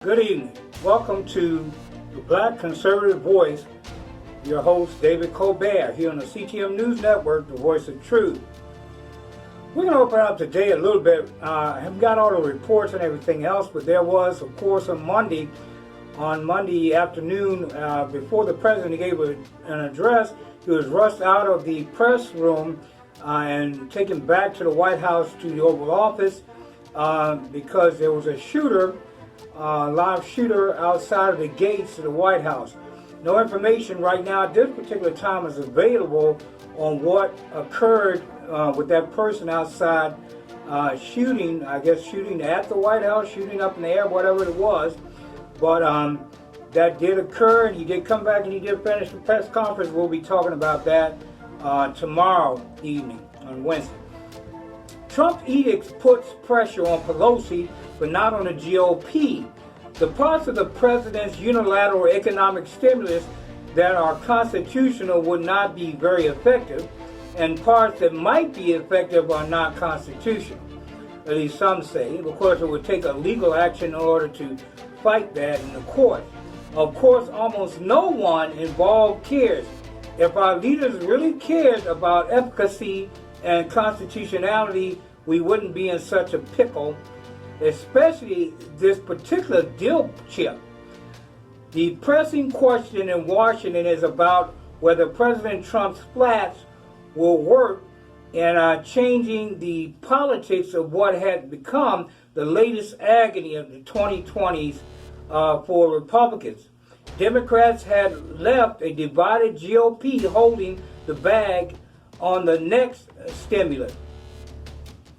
Good evening. Welcome to the Black Conservative Voice. Your host, David Colbert, here on the CTM News Network, the Voice of Truth. We're going to open up today a little bit. I haven't got all the reports and everything else, but there was, of course, on Monday afternoon, before the president gave an address, he was rushed out of the press room and taken back to the White House, to the Oval Office, because there was a live shooter outside of the gates of the White House. No information right now at this particular time is available on what occurred with that person outside shooting at the White House, shooting up in the air, whatever it was. But that did occur, and he did come back and he did finish the press conference. We'll be talking about that tomorrow evening, on Wednesday. Trump's edicts puts pressure on Pelosi, but not on the GOP. The parts of the president's unilateral economic stimulus that are constitutional would not be very effective, and parts that might be effective are not constitutional. At least some say. Of course, it would take a legal action in order to fight that in the court. Of course, almost no one involved cares. If our leaders really cared about efficacy and constitutionality, we wouldn't be in such a pickle, especially this particular deal chip. The pressing question in Washington is about whether President Trump's flats will work in changing the politics of what had become the latest agony of the 2020s for Republicans. Democrats had left a divided GOP holding the bag on the next stimulus.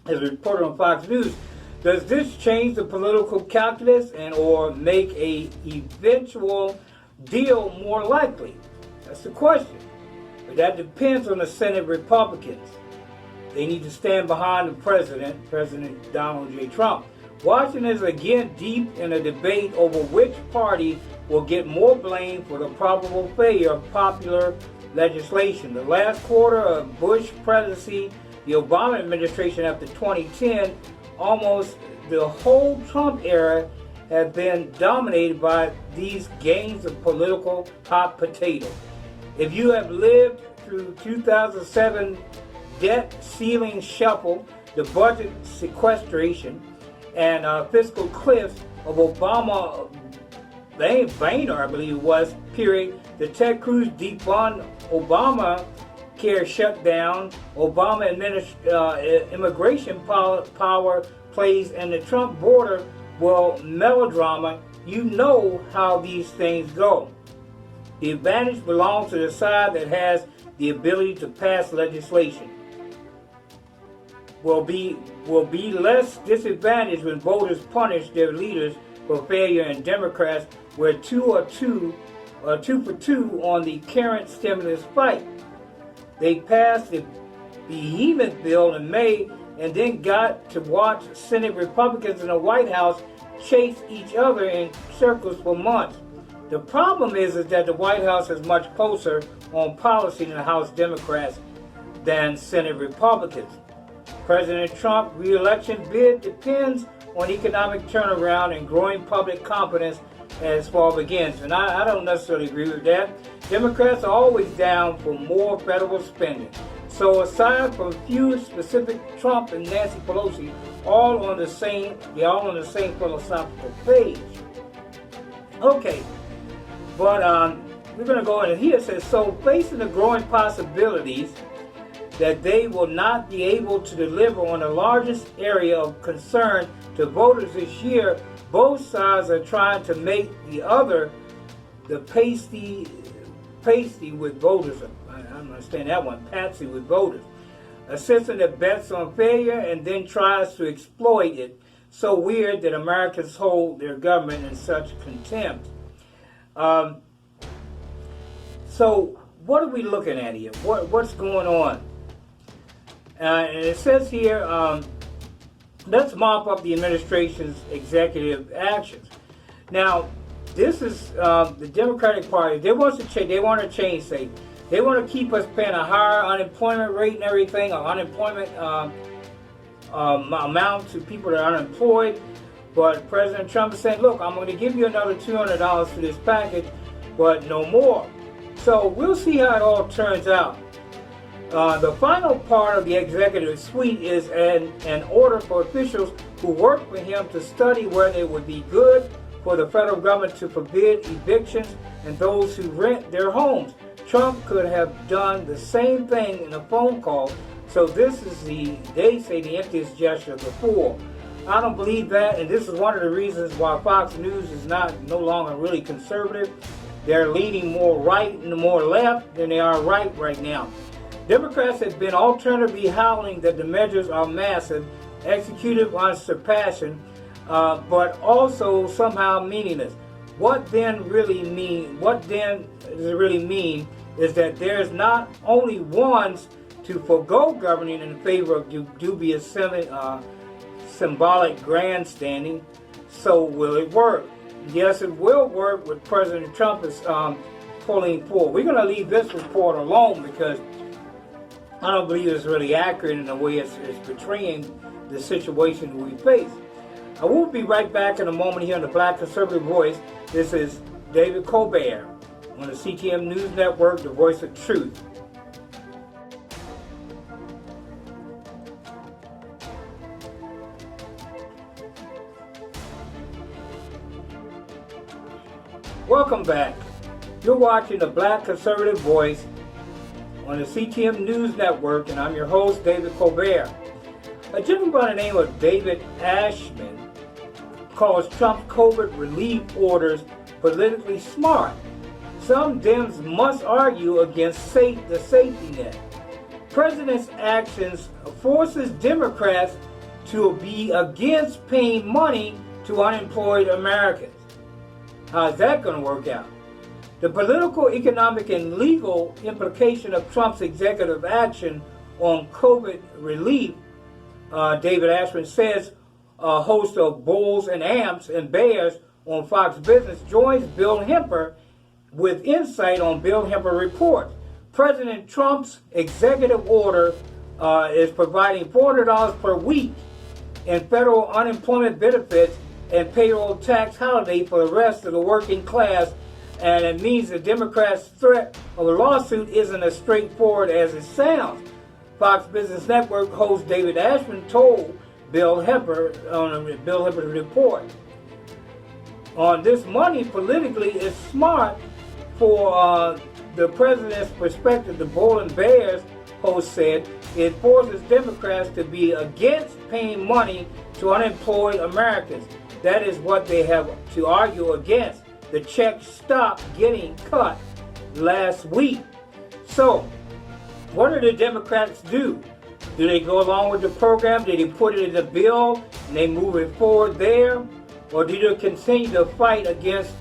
As reported on Fox News, does this change the political calculus or make a eventual deal more likely? That's the question. But that depends on the Senate Republicans. They need to stand behind the President Donald J. Trump. Washington is again deep in a debate over which party will get more blame for the probable failure of popular legislation. The last quarter of Bush presidency, the Obama administration after 2010, almost the whole Trump era have been dominated by these games of political hot potato. If you have lived through 2007 debt ceiling shuffle, the budget sequestration, and fiscal cliffs of Obama, Boehner, I believe it was, period, the Ted Cruz defund Obama care shutdown, Obama immigration power plays, and the Trump border melodrama, you know how these things go. The advantage belongs to the side that has the ability to pass legislation. Will be less disadvantaged when voters punish their leaders for failure, and Democrats were two for two on the current stimulus fight. They passed the behemoth bill in May and then got to watch Senate Republicans in the White House chase each other in circles for months. The problem is that the White House is much closer on policy than the House Democrats than Senate Republicans. President Trump's re-election bid depends on economic turnaround and growing public confidence as fall begins. And I don't necessarily agree with that. Democrats are always down for more federal spending. So aside from a few specific, Trump and Nancy Pelosi, all on the same philosophical page. Okay, but we're going to go in here. It says, so facing the growing possibilities that they will not be able to deliver on the largest area of concern to voters this year, both sides are trying to make the other the pasty with voters. I don't understand that one. Patsy with voters. A system that bets on failure and then tries to exploit it. So weird that Americans hold their government in such contempt. So what are we looking at here? What's going on? And it says here, let's mop up the administration's executive actions. Now, this is the Democratic Party. They want to change. They want to change things. They want to keep us paying a higher unemployment rate and everything, or unemployment amount to people that are unemployed. But President Trump is saying, look, I'm going to give you another $200 for this package, but no more. So we'll see how it all turns out. The final part of the executive suite is an order for officials who work for him to study whether it would be good for the federal government to forbid evictions and those who rent their homes. Trump could have done the same thing in a phone call. So this is they say, the emptiest gesture before. I don't believe that, and this is one of the reasons why Fox News is no longer really conservative. They're leaning more right and more left than they are right now. Democrats have been alternately howling that the measures are massive, executive unsurpassing, but also somehow meaningless. What then does it really mean is that there's not only ones to forego governing in favor of dubious symbolic grandstanding. So will it work? Yes, it will work. What President Trump is pulling for. We're going to leave this report alone because I don't believe it's really accurate in the way it's portraying the situation we face. I will be right back in a moment here on the Black Conservative Voice. This is David Colbert on the CTM News Network, the voice of truth. Welcome back. You're watching the Black Conservative Voice on the CTM News Network, and I'm your host, David Colbert. A gentleman by the name of David Ashman calls Trump's COVID relief orders politically smart. Some Dems must argue against the safety net. President's actions forces Democrats to be against paying money to unemployed Americans. How's that going to work out? The political, economic, and legal implication of Trump's executive action on COVID relief, David Ashman says, a host of Bulls and Amps and Bears on Fox Business joins Bill Hemper with insight on Bill Hemper Report. President Trump's executive order is providing $400 per week in federal unemployment benefits and payroll tax holiday for the rest of the working class, and it means the Democrats' threat of a lawsuit isn't as straightforward as it sounds. Fox Business Network host David Ashman told Bill Hemper on Bill Hemper's report. On this money politically is smart for the president's perspective. The Bull and Bears host said it forces Democrats to be against paying money to unemployed Americans. That is what they have to argue against. The check stopped getting cut last week. So, what do the Democrats do? Do they go along with the program? Do they put it in the bill and they move it forward there? Or do they continue to fight against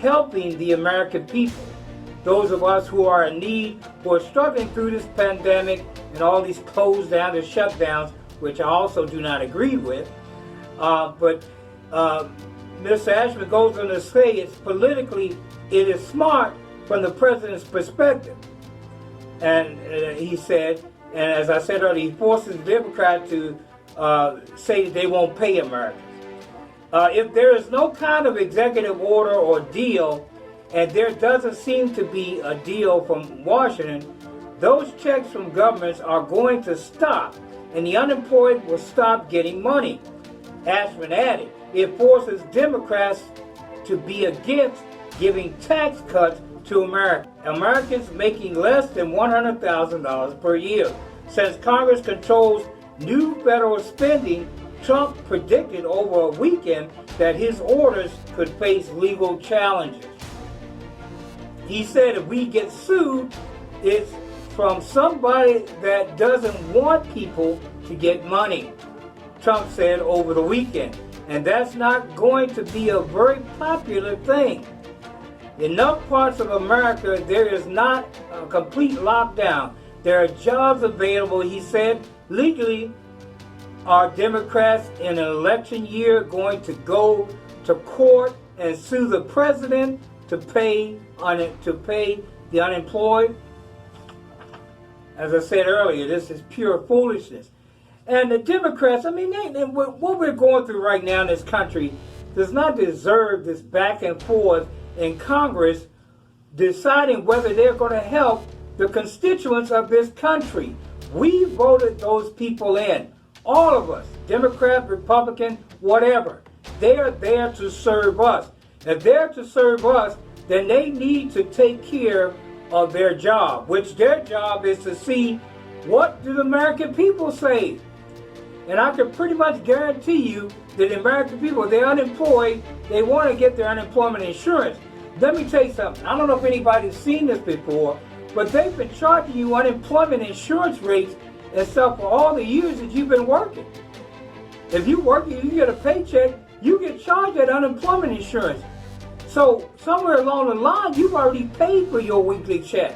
helping the American people? Those of us who are in need, who are struggling through this pandemic and all these closed down and shutdowns, which I also do not agree with. But Mr. Ashman goes on to say it's politically, it is smart from the president's perspective. And he said, and as I said earlier, he forces the Democrats to say that they won't pay Americans. If there is no kind of executive order or deal, and there doesn't seem to be a deal from Washington, those checks from governments are going to stop, and the unemployed will stop getting money. Ashman added, it forces Democrats to be against giving tax cuts to Americans making less than $100,000 per year. Since Congress controls new federal spending, Trump predicted over a weekend that his orders could face legal challenges. He said if we get sued, it's from somebody that doesn't want people to get money, Trump said over the weekend. And that's not going to be a very popular thing. In enough parts of America, there is not a complete lockdown. There are jobs available, he said. Legally, are Democrats in an election year going to go to court and sue the president to pay the unemployed? As I said earlier, this is pure foolishness. And the Democrats, I mean, what we're going through right now in this country does not deserve this back and forth in Congress deciding whether they're going to help the constituents of this country. We voted those people in. All of us, Democrat, Republican, whatever. They are there to serve us. If they're to serve us, then they need to take care of their job, which their job is to see what do the American people say. And I can pretty much guarantee you that the American people, they're unemployed, they want to get their unemployment insurance. Let me tell you something. I don't know if anybody's seen this before, but they've been charging you unemployment insurance rates and stuff for all the years that you've been working. If you work, you get a paycheck, you get charged that unemployment insurance. So somewhere along the line, you've already paid for your weekly check.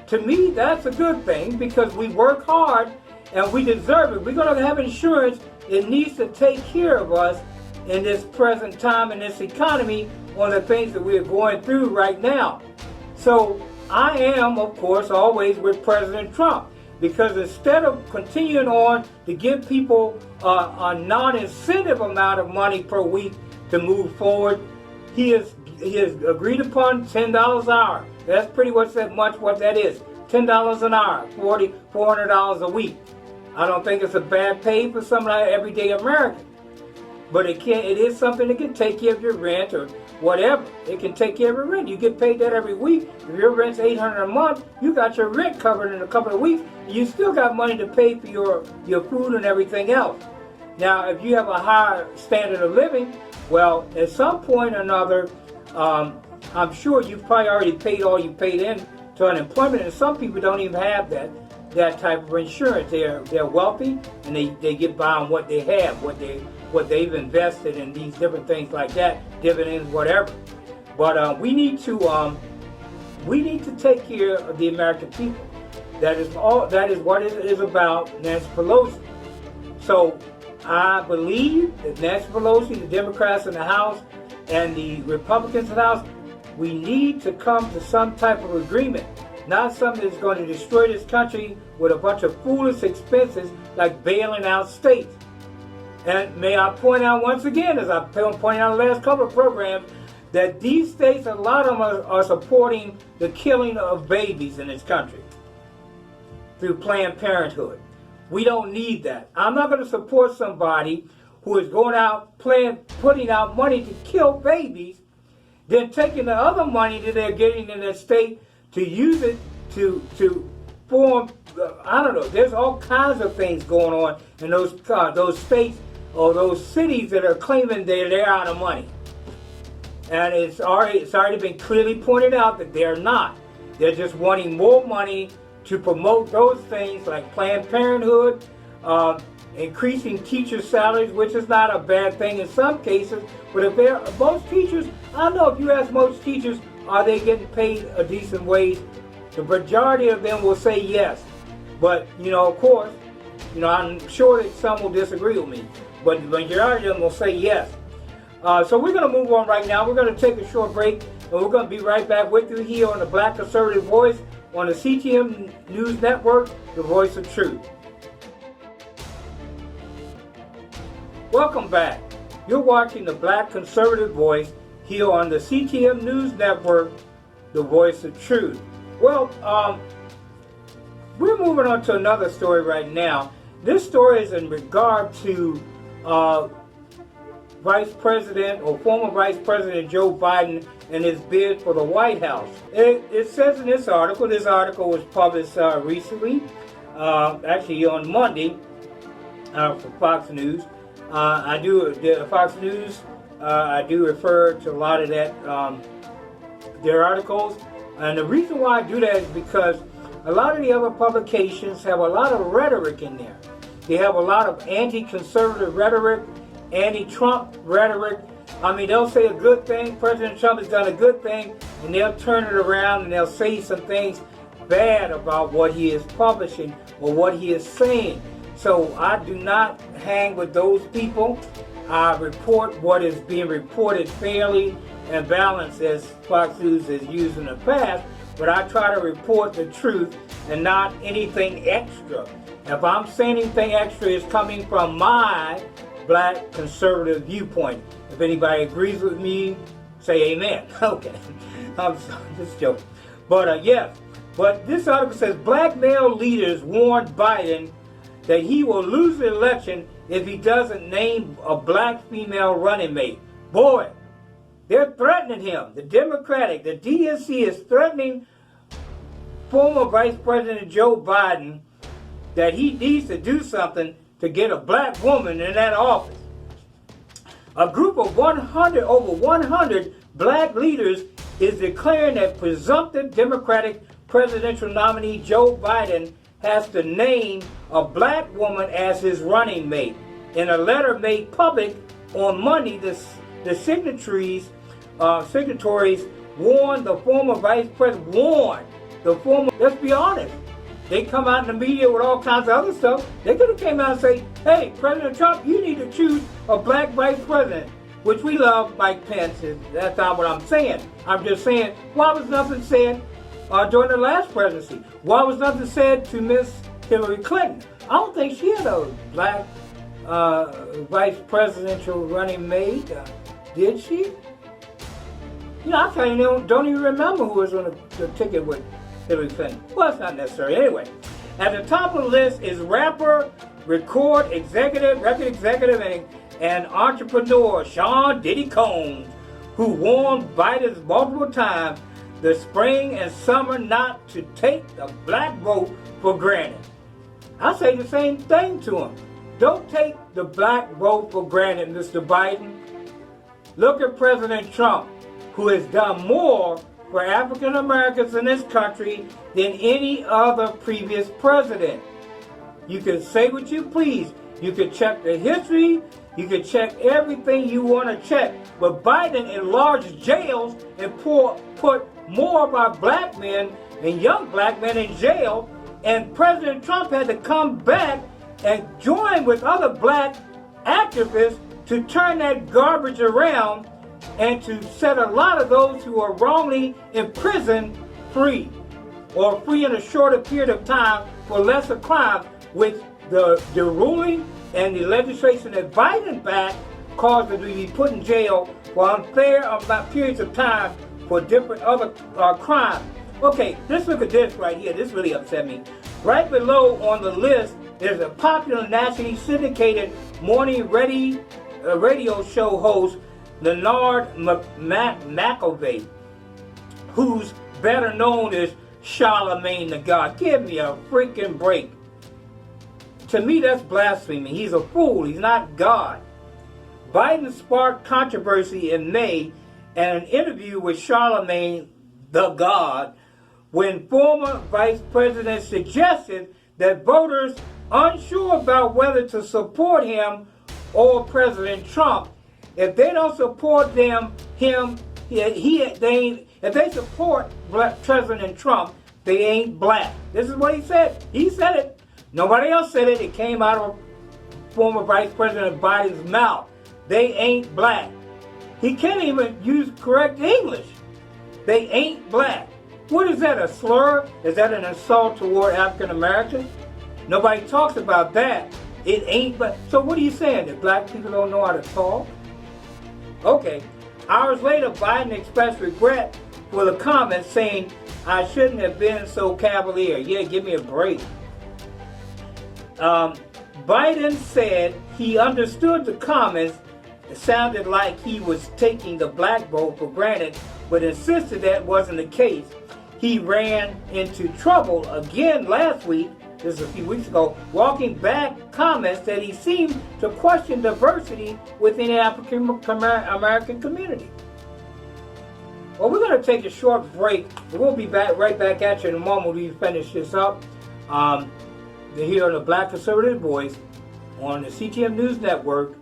To me, that's a good thing because we work hard and we deserve it. We're going to have insurance. It needs to take care of us in this present time in this economy, one of the things that we're going through right now. So I am, of course, always with President Trump because instead of continuing on to give people a non-incentive amount of money per week to move forward, he has agreed upon $10 an hour. That's pretty much what that is. $10 an hour, $400 a week. I don't think it's a bad pay for some everyday American. But it is something that can take care of your rent or whatever. It can take care of your rent. You get paid that every week. If your rent's $800 a month, you got your rent covered in a couple of weeks. You still got money to pay for your food and everything else. Now, if you have a higher standard of living, well, at some point or another, I'm sure you've probably already paid all you paid in to unemployment, and some people don't even have that type of insurance. They're wealthy, and they get by on what they have, what they've invested in these different things like that, dividends, whatever. But we need to take care of the American people. That is what it is about Nancy Pelosi. So I believe that Nancy Pelosi, the Democrats in the House, and the Republicans in the House, we need to come to some type of agreement. Not something that's going to destroy this country with a bunch of foolish expenses like bailing out states. And may I point out once again, as I've pointed out in the last couple of programs, that these states, a lot of them are supporting the killing of babies in this country through Planned Parenthood. We don't need that. I'm not going to support somebody who is going out putting out money to kill babies, then taking the other money that they're getting in their state to use it to form, I don't know, there's all kinds of things going on in those states or those cities that are claiming they're out of money. And it's already been clearly pointed out that they're not. They're just wanting more money to promote those things like Planned Parenthood, increasing teacher salaries, which is not a bad thing in some cases. But if most teachers, I know if you ask most teachers, are they getting paid a decent wage? The majority of them will say yes. But, of course, I'm sure that some will disagree with me. But the majority of them will say yes. So we're going to move on right now. We're going to take a short break, and we're going to be right back with you here on the Black Conservative Voice on the CTM News Network, the voice of truth. Welcome back. You're watching the Black Conservative Voice here on the CTM News Network, the voice of truth. Well, we're moving on to another story right now. This story is in regard to Vice President or former Vice President Joe Biden and his bid for the White House. It says in this article was published recently, actually on Monday, for Fox News. Fox News, I do refer to a lot of their articles. And the reason why I do that is because a lot of the other publications have a lot of rhetoric in there. They have a lot of anti-conservative rhetoric, anti-Trump rhetoric. I mean, they'll say a good thing, President Trump has done a good thing, and they'll turn it around and they'll say some things bad about what he is publishing or what he is saying. So I do not hang with those people. I report what is being reported fairly and balanced as Fox News has used in the past, but I try to report the truth and not anything extra. If I'm saying anything extra, it's coming from my black conservative viewpoint. If anybody agrees with me, say amen. Okay, I'm just joking. But yes, but this article says black male leaders warned Biden that he will lose the election if he doesn't name a black female running mate. Boy, they're threatening him. The DNC is threatening former Vice President Joe Biden that he needs to do something to get a black woman in that office. A group of over 100 black leaders is declaring that presumptive Democratic presidential nominee Joe Biden has to name a black woman as his running mate. In a letter made public on Monday, the signatories warned the former vice president, let's be honest, they come out in the media with all kinds of other stuff. They could have came out and say, hey, President Trump, you need to choose a black vice president, which we love Mike Pence. That's not what I'm saying. I'm just saying, why was nothing said during the last presidency? Why was nothing said to Miss Hillary Clinton? I don't think she had a black vice presidential running mate. Did she? You know, I kind of don't even remember who was on the ticket with Hillary Clinton. Well, it's not necessary. Anyway, at the top of the list is rapper, record executive, and entrepreneur Sean Diddy Combs, who warned Biden multiple times this spring and summer not to take the black vote for granted. I say the same thing to him. Don't take the black vote for granted, Mr. Biden. Look at President Trump, who has done more for African Americans in this country than any other previous president. You can say what you please. You can check the history. You can check everything you want to check. But Biden enlarged jails and put more of our black men and young black men in jail. And President Trump had to come back and join with other black activists to turn that garbage around and to set a lot of those who are wrongly imprisoned free, or free in a shorter period of time for lesser crimes, which the ruling and the legislation that Biden backed caused them to be put in jail for unfair periods of time for different other crimes. Okay, let's look at this right here. This really upset me. Right below on the list, there's a popular nationally syndicated morning radio show host, Leonard McAvey, who's better known as Charlemagne the God. Give me a freaking break. To me, that's blasphemy. He's a fool. He's not God. Biden sparked controversy in May and an interview with Charlemagne the God when former vice president suggested that voters unsure about whether to support him or President Trump, if they don't support if they support President Trump, they ain't black. This is what he said. He said it. Nobody else said it. It came out of former Vice President Biden's mouth. They ain't black. He can't even use correct English. They ain't black. What is that, a slur? Is that an insult toward African Americans? Nobody talks about that. It ain't black. So what are you saying, that black people don't know how to talk? Okay. Hours later, Biden expressed regret for the comments, saying, I shouldn't have been so cavalier. Yeah, give me a break. Biden said he understood the comments. It sounded like he was taking the black vote for granted, but insisted that wasn't the case. He ran into trouble again last week, this is a few weeks ago, walking back comments that he seemed to question diversity within the African American community. Well, we're going to take a short break. We'll be right back at you in a moment when we finish this up. You're here on the Black Conservative Voice on the CTM News Network.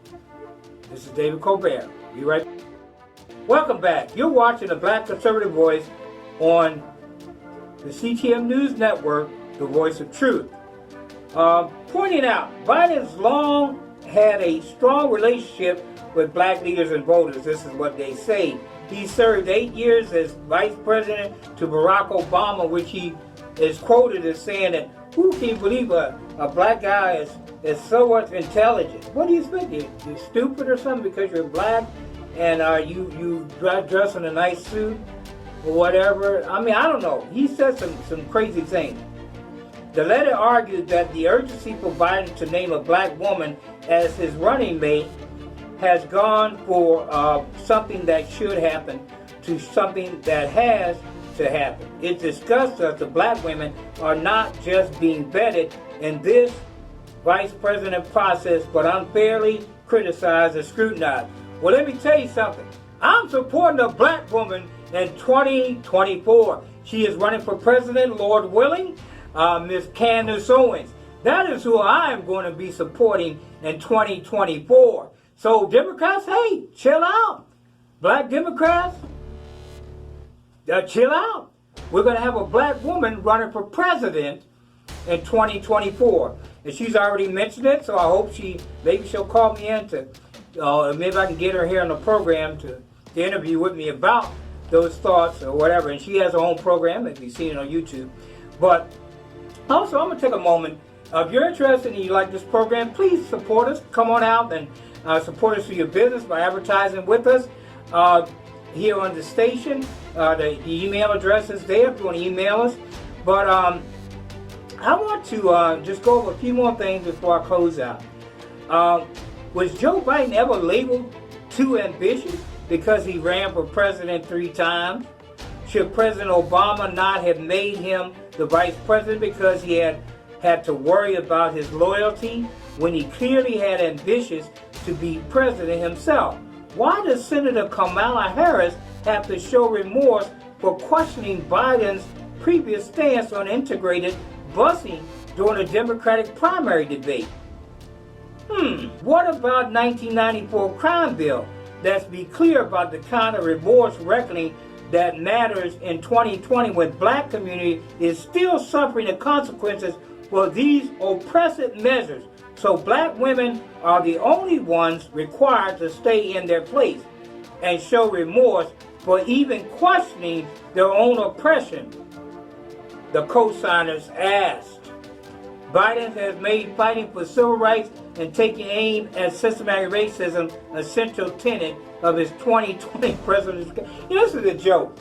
This is David Colbert. Be right back. Welcome back. You're watching the Black Conservative Voice on the CTM News Network, the voice of truth. Pointing out, Biden's long had a strong relationship with black leaders and voters. This is what they say. He served 8 years as vice president to Barack Obama, which he is quoted as saying that, who can believe a black guy is so much intelligent? What do you think? You're stupid or something because you're black and you dress in a nice suit or whatever? I mean, I don't know. He said some crazy things. The letter argued that the urgency for Biden to name a black woman as his running mate has gone for something that should happen to something that has to happen. It discussed that the black women are not just being vetted in this vice president process, but unfairly criticized and scrutinized. Well, let me tell you something. I'm supporting a black woman in 2024. She is running for president, Lord willing, Miss Candace Owens. That is who I am going to be supporting in 2024. So Democrats, hey, chill out. Black Democrats, chill out. We're going to have a black woman running for president in 2024. And she's already mentioned it, so I hope maybe she'll call me in to, maybe I can get her here on the program to interview with me about those thoughts or whatever. And she has her own program, if you've seen it on YouTube. But also, I'm going to take a moment. If you're interested and you like this program, please support us. Come on out and support us through your business by advertising with us here on the station. The email address is there if you want to email us. But I want to just go over a few more things before I close out. Was Joe Biden ever labeled too ambitious because he ran for president 3 times? Should President Obama not have made him the vice president because he had to worry about his loyalty when he clearly had ambitions to be president himself? Why does Senator Kamala Harris have to show remorse for questioning Biden's previous stance on integrated busing during the Democratic primary debate? What about 1994 crime bill? Let's be clear about the kind of remorse reckoning that matters in 2020 when black community is still suffering the consequences for these oppressive measures. So black women are the only ones required to stay in their place and show remorse for even questioning their own oppression, the co-signers asked. Biden has made fighting for civil rights and taking aim at systematic racism a central tenet of his 2020 presidency. This is a joke.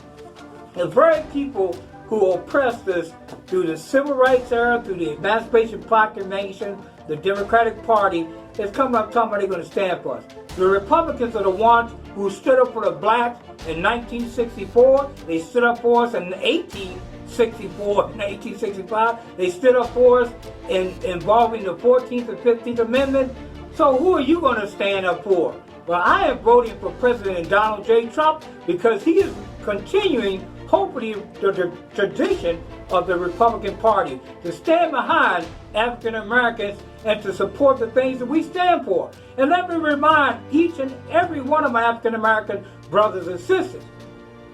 The very people who oppressed us through the civil rights era, through the Emancipation Proclamation, the Democratic Party, is coming up talking about they're going to stand for us. The Republicans are the ones who stood up for the blacks in 1964. They stood up for us in 1864 and 1865. They stood up for us involving the 14th and 15th Amendment. So who are you going to stand up for? Well, I am voting for President Donald J. Trump because he is continuing, hopefully, the tradition of the Republican Party to stand behind African Americans and to support the things that we stand for. And let me remind each and every one of my African American brothers and sisters,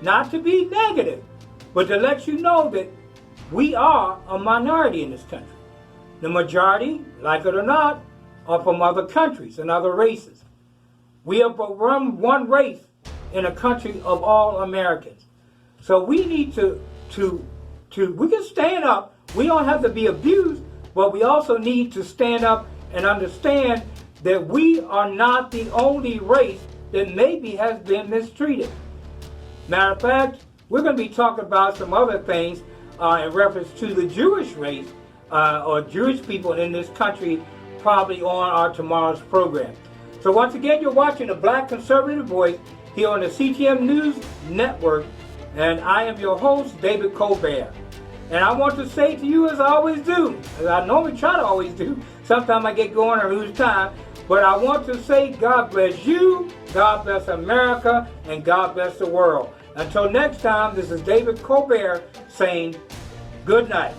not to be negative, but to let you know that we are a minority in this country. The majority, like it or not, are from other countries and other races. We are but one race in a country of all Americans. So we need to we can stand up. We don't have to be abused, but we also need to stand up and understand that we are not the only race that maybe has been mistreated. Matter of fact, we're going to be talking about some other things in reference to the Jewish race or Jewish people in this country, probably on our tomorrow's program. So once again, you're watching the Black Conservative Voice here on the CTM News Network, and I am your host, David Colbert. And I want to say to you, as I always do, as I normally try to always do, sometimes I get going or lose time, but I want to say God bless you, God bless America, and God bless the world. Until next time, this is David Colbert saying good night.